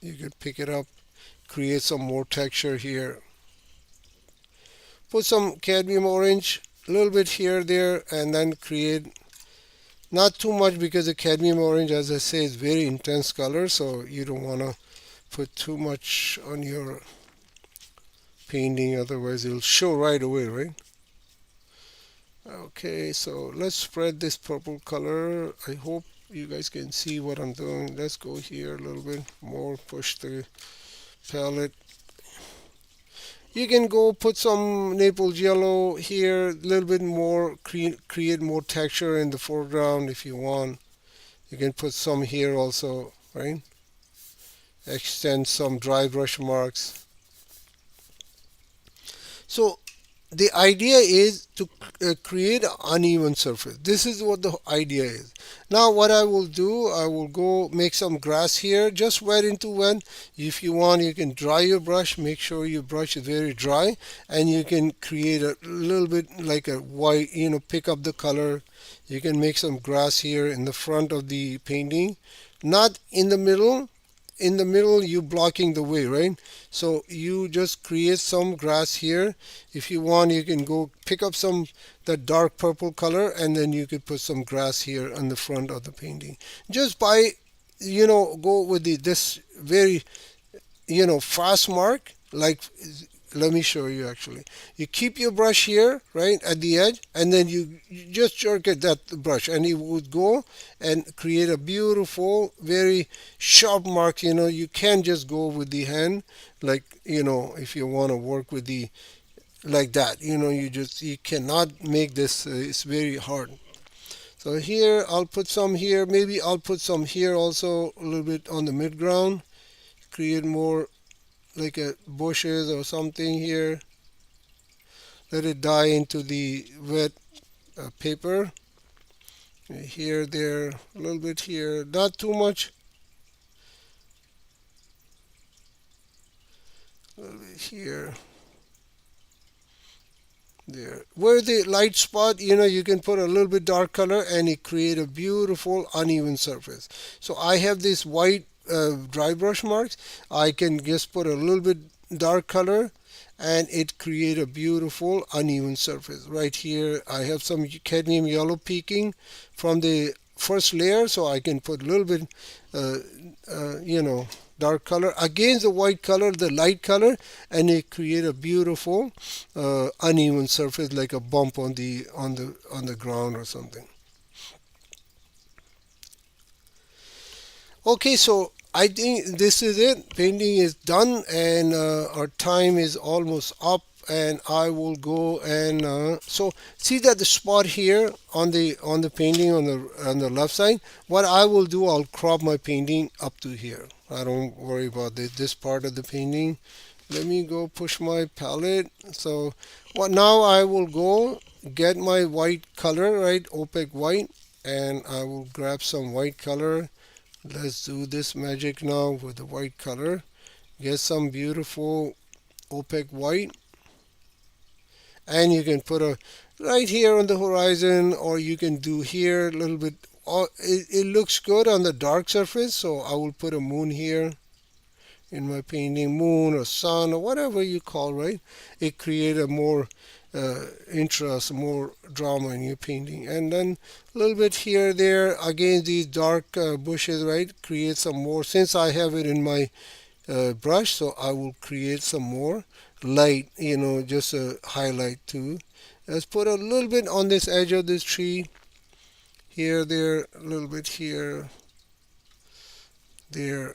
Speaker 1: You can pick it up, create some more texture here. Put some cadmium orange, a little bit here, there, and then create not too much because the cadmium orange, as I say, is very intense color, so you don't want to put too much on your painting, otherwise it'll show right away, right? Okay, so let's spread this purple color. I hope you guys can see what I'm doing. Let's go here a little bit more, push the palette. You can go put some Naples yellow here, a little bit more, create more texture in the foreground if you want. You can put some here also, right? Extend some dry brush marks. So the idea is to create an uneven surface. This is what the idea is. Now what I will do, I will go make some grass here, just wet into wet. If you want, you can dry your brush. Make sure your brush is very dry, and you can create a little bit like a white, pick up the color. You can make some grass here in the front of the painting, not in the middle. In the middle, you blocking the way, right? So you just create some grass here. If you want, you can go pick up some that dark purple color, and then you could put some grass here on the front of the painting. Just by go with this very fast mark, like, let me show you. Actually, you keep your brush here right at the edge, and then you just jerk at that brush, and it would go and create a beautiful, very sharp mark. You can't just go with the hand, like, if you want to work with the like that. You cannot make this. It's very hard. So here I'll put some here. Maybe I'll put some here also, a little bit on the midground. Create more like a bushes or something here. Let it dye into the wet paper. Here, there, a little bit here, not too much. A little bit here, there. Where the light spot, you can put a little bit dark color, and it create a beautiful uneven surface. So I have this white dry brush marks. I can just put a little bit dark color, and it create a beautiful uneven surface. Right here I have some cadmium yellow peeking from the first layer, so I can put a little bit dark color against the white color, the light color, and it create a beautiful uneven surface, like a bump on the ground or something. Okay, so I think this is it. Painting is done, and our time is almost up. And I will go and so see that the spot here on the painting on the left side. What I will do, I'll crop my painting up to here. I don't worry about this part of the painting. Let me go push my palette. So what now? I will go get my white color, right? Opaque white, and I will grab some white color. Let's do this magic now with the white color. Get some beautiful opaque white, and you can put a right here on the horizon, or you can do here a little bit. It looks good on the dark surface, so I will put a moon here in my painting, moon or sun or whatever you call, right? It create a more interest, more drama in your painting. And then a little bit here, there, against these dark bushes, right? Create some more. Since I have it in my brush, so I will create some more light, just a highlight too. Let's put a little bit on this edge of this tree. Here, there, a little bit here, there.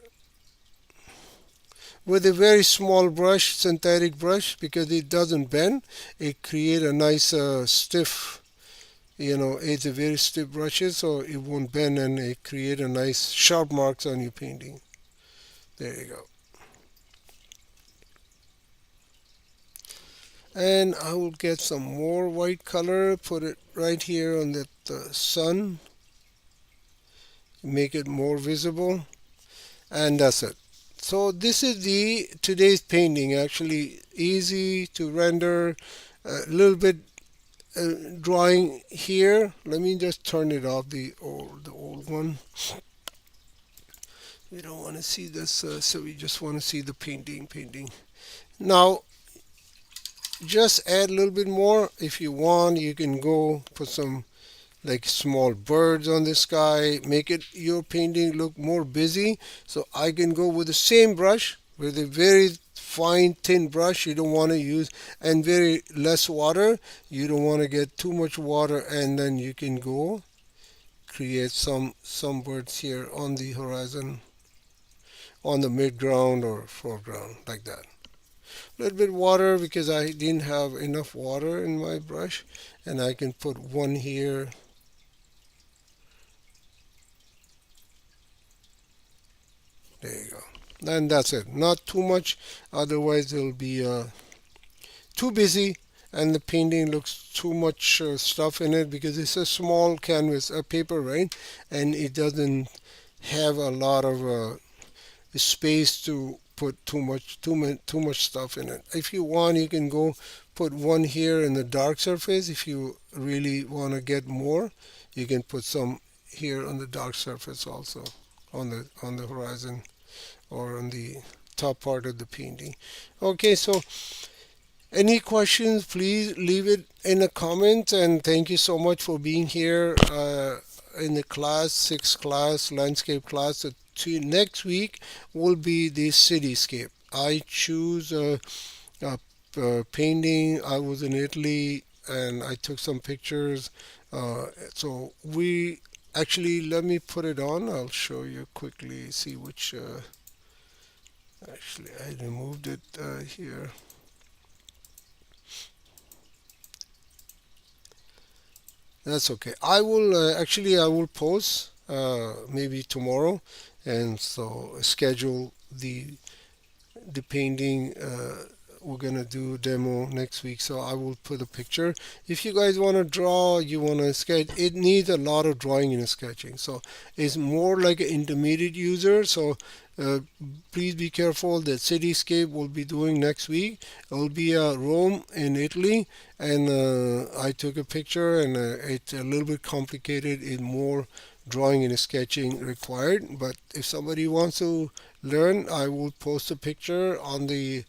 Speaker 1: With a very small brush, synthetic brush, because it doesn't bend, it create a nice stiff, it's a very stiff brushes, so it won't bend, and it create a nice sharp marks on your painting. There you go. And I will get some more white color, put it right here on that sun, make it more visible, and that's it. So this is the today's painting. Actually easy to render, a little bit drawing here. Let me just turn it off, the old one. We don't want to see this, so we just want to see the painting. Now, just add a little bit more. If you want, you can go put some like small birds on the sky, make it your painting look more busy. So I can go with the same brush, with a very fine thin brush you don't want to use, and very less water. You don't want to get too much water, and then you can go create some birds here on the horizon, on the midground or foreground, like that. A little bit water because I didn't have enough water in my brush, and I can put one here. There you go. And that's it. Not too much, otherwise it'll be too busy and the painting looks too much stuff in it because it's a small canvas, a paper, right? And it doesn't have a lot of space to put too much stuff in it. If you want, you can go put one here in the dark surface. If you really want to get more, you can put some here on the dark surface also, on the horizon or on the top part of the painting. Okay, so any questions, please leave it in a comment. And thank you so much for being here in the class, sixth class, landscape class. Next week will be the cityscape. I choose a painting. I was in Italy and I took some pictures. So we actually, let me put it on. I'll show you quickly, see which. Actually, I removed it here. That's okay. I will actually I will post maybe tomorrow, and so schedule the painting. We're gonna do demo next week, so I will put a picture. If you guys want to draw, you want to sketch, it needs a lot of drawing and sketching. So it's more like an intermediate user. So uh, please be careful. That cityscape we'll be doing next week. It will be Rome in Italy, and I took a picture, and it's a little bit complicated. It's more drawing and sketching required. But if somebody wants to learn, I will post a picture on the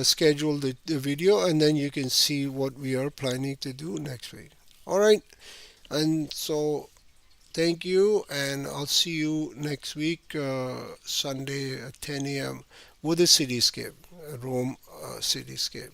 Speaker 1: schedule, the video, and then you can see what we are planning to do next week. All right, and so thank you, and I'll see you next week, Sunday at 10 a.m. with the cityscape, Rome cityscape.